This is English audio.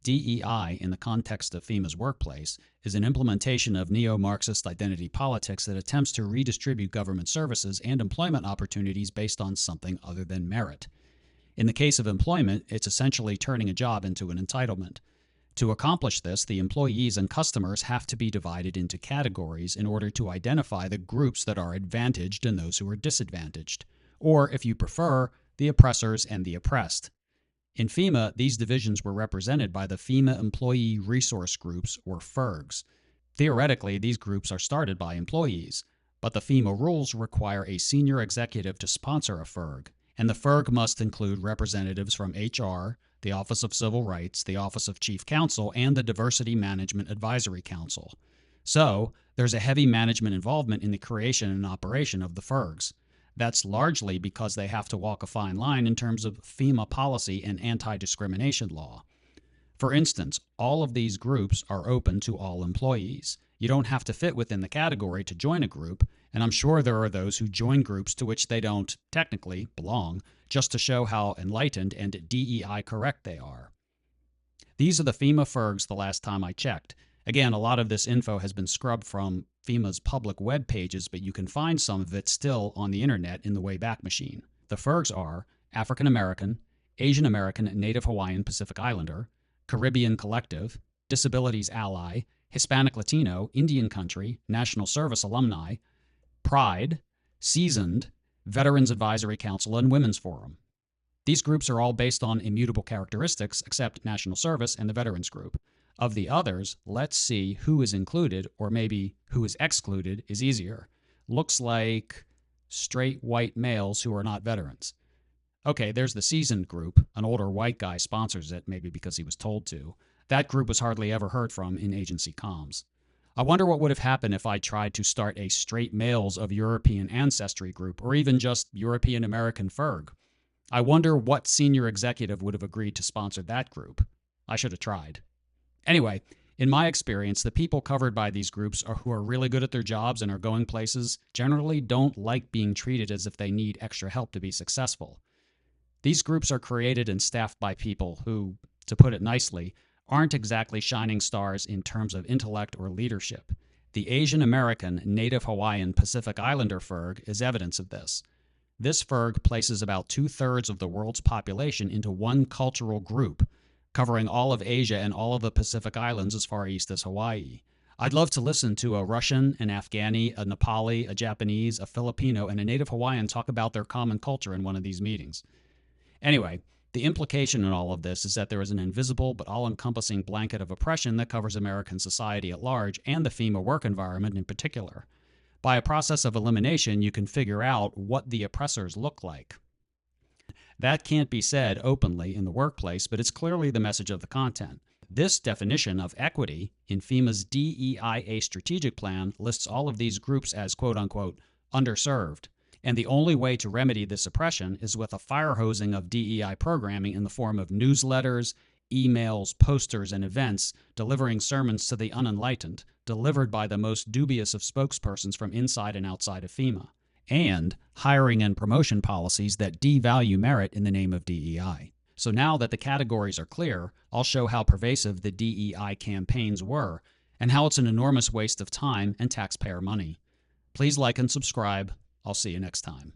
DEI in the context of FEMA's workplace is an implementation of neo-Marxist identity politics that attempts to redistribute government services and employment opportunities based on something other than merit. In the case of employment, it's essentially turning a job into an entitlement. To accomplish this, the employees and customers have to be divided into categories in order to identify the groups that are advantaged and those who are disadvantaged, or, if you prefer, the oppressors and the oppressed. In FEMA, these divisions were represented by the FEMA Employee Resource Groups, or FERGs. Theoretically, these groups are started by employees, but the FEMA rules require a senior executive to sponsor a FERG, and the FERG must include representatives from HR, the Office of Civil Rights, the Office of Chief Counsel, and the Diversity Management Advisory Council. So, there's a heavy management involvement in the creation and operation of the FERGs. That's largely because they have to walk a fine line in terms of FEMA policy and anti-discrimination law. For instance, all of these groups are open to all employees. You don't have to fit within the category to join a group, and I'm sure there are those who join groups to which they don't technically belong, just to show how enlightened and DEI correct they are. These are the FEMA FERGs the last time I checked. Again, a lot of this info has been scrubbed from FEMA's public web pages, but you can find some of it still on the internet in the Wayback Machine. The FERGs are African American, Asian American, Native Hawaiian Pacific Islander, Caribbean Collective, Disabilities Ally, Hispanic Latino, Indian Country, National Service Alumni, Pride, Seasoned, Veterans Advisory Council, and Women's Forum. These groups are all based on immutable characteristics except National Service and the Veterans Group. Of the others, let's see who is included, or maybe who is excluded is easier. Looks like straight white males who are not veterans. Okay, there's the Seasoned group. An older white guy sponsors it, maybe because he was told to. That group was hardly ever heard from in agency comms. I wonder what would have happened if I tried to start a straight males of European ancestry group, or even just European American FERG. I wonder what senior executive would have agreed to sponsor that group. I should have tried. Anyway, in my experience, the people covered by these groups who are really good at their jobs and are going places generally don't like being treated as if they need extra help to be successful. These groups are created and staffed by people who, to put it nicely, aren't exactly shining stars in terms of intellect or leadership. The Asian American, Native Hawaiian Pacific Islander FERG is evidence of this. This FERG places about 2/3 of the world's population into one cultural group, covering all of Asia and all of the Pacific Islands as far east as Hawaii. I'd love to listen to a Russian, an Afghani, a Nepali, a Japanese, a Filipino, and a Native Hawaiian talk about their common culture in one of these meetings. Anyway, the implication in all of this is that there is an invisible but all-encompassing blanket of oppression that covers American society at large and the FEMA work environment in particular. By a process of elimination, you can figure out what the oppressors look like. That can't be said openly in the workplace, but it's clearly the message of the content. This definition of equity in FEMA's DEIA strategic plan lists all of these groups as quote-unquote underserved. And the only way to remedy this oppression is with a fire hosing of DEI programming in the form of newsletters, emails, posters, and events delivering sermons to the unenlightened, delivered by the most dubious of spokespersons from inside and outside of FEMA, and hiring and promotion policies that devalue merit in the name of DEI. So now that the categories are clear, I'll show how pervasive the DEI campaigns were and how it's an enormous waste of time and taxpayer money. Please like and subscribe. I'll see you next time.